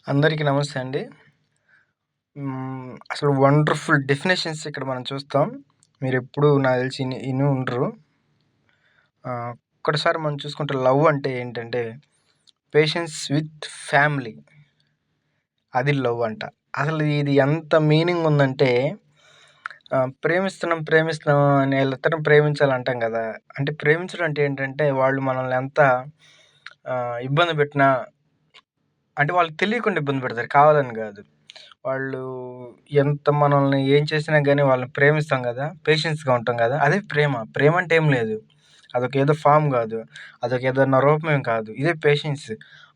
అందరికీ నమస్తే అండి. అసలు వండర్‌ఫుల్ డెఫినిషన్స్ ఇక్కడ మనం చూస్తాం. మీరెప్పుడు నాకు తెలిసి ఇని ఉండరు. ఒక్కసారి మనం చూసుకుంటే లవ్ అంటే ఏంటంటే పేషెన్స్ విత్ ఫ్యామిలీ. అది లవ్ అంట. అసలు ఇది ఎంత మీనింగ్ ఉందంటే ప్రేమిస్తున్నాం అని వీళ్ళిద్దరం ప్రేమించాలంటాం కదా! అంటే ప్రేమించడం అంటే ఏంటంటే వాళ్ళు మనల్ని ఎంత ఇబ్బంది పెట్టినా అంటే వాళ్ళకి తెలియకుండా ఇబ్బంది పెడతారు. కావాలని కాదు. వాళ్ళు ఎంత మనల్ని ఏం చేసినా గానీ వాళ్ళని ప్రేమిస్తాం గదా! పేషెన్స్‌గా ఉంటాం గదా! అదే ప్రేమ. ప్రేమ అంటే ఏం లేదు. అదొక ఏదో ఫార్మ్ గాదు. అదొక ఏదన్నా రూపమేం కాదు. ఇదే పేషెన్స్.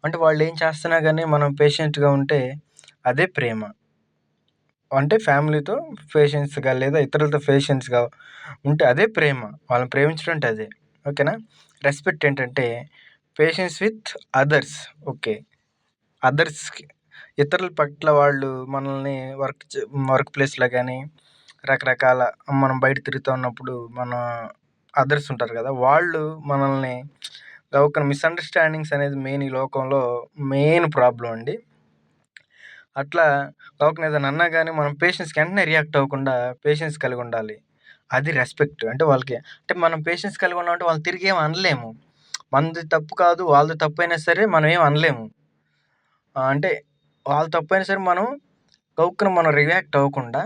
అంటే వాళ్ళేం చేస్తున్నా గానీ మనం పేషెంట్‌గా ఉంటే అదే ప్రేమ. అంటే ఫ్యామిలీతో పేషెన్స్‌గా లేదా ఇతరులతో పేషెన్స్‌గా ఉంటే అదే ప్రేమ. వాళ్ళని ప్రేమించడం అంటే అదే. ఓకేనా? రెస్పెక్ట్ ఏంటంటే పేషెన్స్ విత్ అదర్స్. ఓకే. అదర్స్‌కి ఇతరుల పట్ల వాళ్ళు మనల్ని వర్క్ ప్లేస్‌లో గానీ, రకరకాల మనం బయట తిరుగుతూ ఉన్నప్పుడు మన అదర్స్ ఉంటారు గదా! వాళ్ళు మనల్ని ఒక మిస్‌అండర్‌స్టాండింగ్స్ అనేది మెయిన్ ఈ లోకంలో మెయిన్ ప్రాబ్లమ్ అండి. అట్లా గబుక్కున ఏదైనా అన్నా గానీ మనం పేషెన్స్‌కి వెంటనే రియాక్ట్ అవ్వకుండా పేషెన్స్ కలిగుండాలి. అది రెస్పెక్ట్. అంటే వాళ్ళకి అంటే మనం పేషెన్స్ కలిగి ఉన్నామంటే వాళ్ళని తిరిగి ఏమి అనలేము. మనది తప్పు కాదు, వాళ్ళది తప్పైనా సరే మనం ఏమి అనలేము. అంటే వాళ్ళ తప్పైనా సరే మనం రియాక్ట్ అవ్వకుండా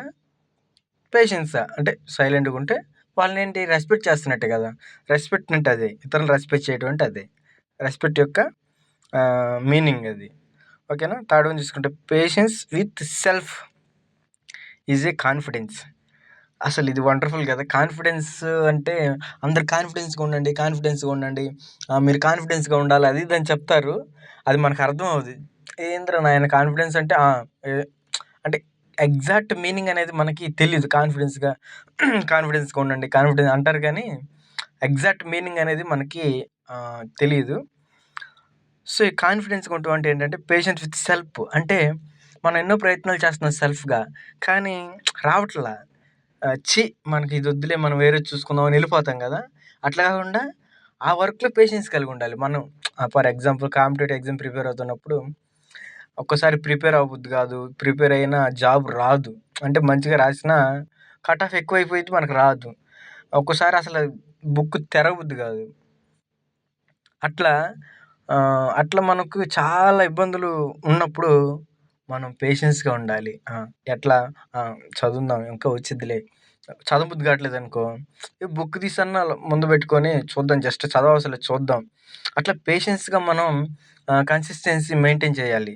పేషెన్స్‌గా అంటే సైలెంట్‌గా ఉంటే వాళ్ళనేంటి రెస్పెక్ట్ చేస్తున్నట్టే గదా! రెస్పెక్ట్ అంటే అదే. ఇతరులను రెస్పెక్ట్ చేయడం అంటే అదే. రెస్పెక్ట్ యొక్క మీనింగ్ అది. ఓకేనా? థర్డ్ వన్ చూసుకుంటే patience with self is a confidence. అసలు ఇది వండర్‌ఫుల్ గదా! కాన్ఫిడెన్స్ అంటే అందరూ కాన్ఫిడెన్స్‌గా ఉండండి. మీరు కాన్ఫిడెన్స్‌గా ఉండాలి అది ఇది అని చెప్తారు. అది మనకు అర్థం అవ్వదు. ఏందిరా నాయన కాన్ఫిడెన్స్ అంటే ఏ అంటే ఎగ్జాక్ట్ మీనింగ్ అనేది మనకి తెలీదు. కాన్ఫిడెన్స్‌గా ఉండండి. అంటారు గానీ ఎగ్జాక్ట్ మీనింగ్ అనేది మనకి తెలీదు. సో, ఈ కాన్ఫిడెన్స్‌గా ఉండటం అంటే ఏంటంటే పేషెన్స్ విత్ సెల్ఫ్. అంటే మనం ఎన్నో ప్రయత్నాలు చేస్తున్నాం సెల్ఫ్‌గా. కానీ రావట్లా. మనకి ఇది వద్దులే మనం వేరేది చూసుకుందాం అని వెళ్ళిపోతాం గదా! అట్లా కాకుండా ఆ వర్క్‌లో పేషెన్స్ కలిగి ఉండాలి. మనం for example competitive exam prepare అవుతున్నప్పుడు ఒక్కోసారి ప్రిపేర్ అవ్వబుద్ది గాదు. ప్రిపేర్ అయినా జాబ్ రాదు. అంటే మంచిగా రాసినా కట్ ఆఫ్ ఎక్కువైపోయిద్ది మనకు రాదు. ఒక్కోసారి అసలు బుక్ తెరవబుద్ది గాదు. అట్లా మనకు చాలా ఇబ్బందులు ఉన్నప్పుడు మనం పేషెన్స్‌గా ఉండాలి. ఎట్లా చదువుదాం ఇంకా వచ్చిద్దిలే. చదవబుద్ధి కావట్లేదనుకో, ఈ బుక్ తీసన్నా ముందు పెట్టుకొని చూద్దాం జస్ట్ చదవవసరం లేదు చూద్దాం. అట్లా పేషెన్స్‌గా మనం కన్సిస్టెన్సీ మెయింటైన్ చేయాలి.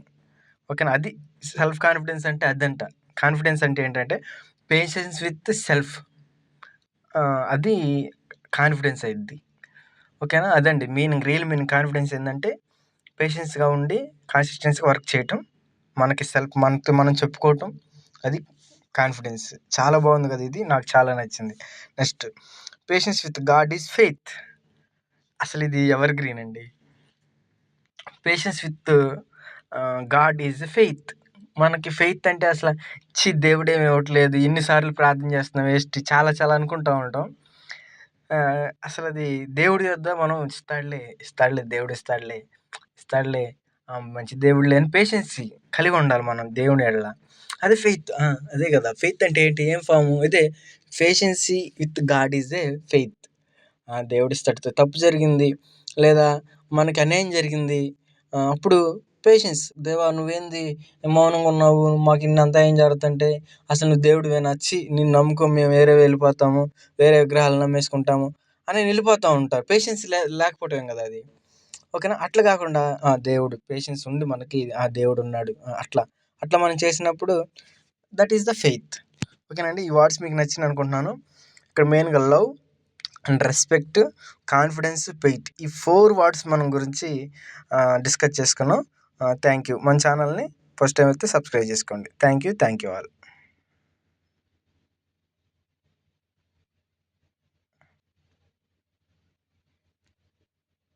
ఓకేనా? అది సెల్ఫ్ కాన్ఫిడెన్స్ అంటే అదంట. కాన్ఫిడెన్స్ అంటే ఏంటంటే పేషెన్స్ విత్ సెల్ఫ్. అది కాన్ఫిడెన్స్ అయిద్ది. ఓకేనా? అదండి మీనింగ్. రియల్ మీనింగ్ కాన్ఫిడెన్స్ ఏందంటే పేషెన్స్‌గా ఉండి కన్సిస్టెన్సీగా వర్క్ చేయటం. మనతో మనం చెప్పుకోవటం. అది కాన్ఫిడెన్స్. చాలా బాగుంది కదా! ఇది నాకు చాలా నచ్చింది. Next patience with God is faith. అసలు ఇది ఎవర్ గ్రీన్ అండి. Patience with God is faith. మనకి ఫెయిత్ అంటే అసలు దేవుడేమి ఇవ్వట్లేదు. ఎన్ని సార్లు ప్రార్థన చేస్తున్నాం వేస్ట్ చాలా చాలా అనుకుంటా ఉంటాం. అసలది దేవుడి యొద్ద మనం ఇస్తాడులే దేవుడు ఇస్తాడులే మంచి దేవుడులే అని పేషెన్సీ కలిగి ఉండాలి మనం దేవుని యెడల. అదే ఫెయిత్. అదే కదా! ఫెయిత్ అంటే ఏంటి? ఏం ఫాము? ఇదే patience with God is a faith. దేవుడిస్తాడు. తప్పు జరిగింది లేదా మనకి అన్యాయం జరిగింది. అప్పుడు పేషెన్స్. దేవా నువ్వేంది మౌనంగా ఉన్నావు? మాకు ఇన్నంతా ఏం జరుగుతుంటే అసలు నువ్వు దేవుడివేనా? నిన్ను నమ్ముకొని మేము వేరే వెళ్ళిపోతాము. వేరే విగ్రహాలను నమ్మేసుకుంటాము అని వెళ్ళిపోతా ఉంటారు. పేషెన్స్ లేకపోవటమే కదా అది. ఓకేనా? అట్లా కాకుండా దేవుడు పేషెన్స్ ఉండి మనకి దేవుడున్నాడు. అట్లా మనం చేసినప్పుడు దట్ ఈస్ ద ఫెయిత్. ఓకేనండి. ఈ వర్డ్స్ మీకు నచ్చింది అనుకుంటున్నాను. ఇక్కడ మెయిన్‌గా love and respect, confidence, faith ఈ 4 వర్డ్స్ మనం గురించి డిస్కస్ చేసుకున్నాం. Thank you. మన ఛానల్‌ని ఫస్ట్ టైం అయితే సబ్స్క్రైబ్ చేసుకోండి. Thank you all.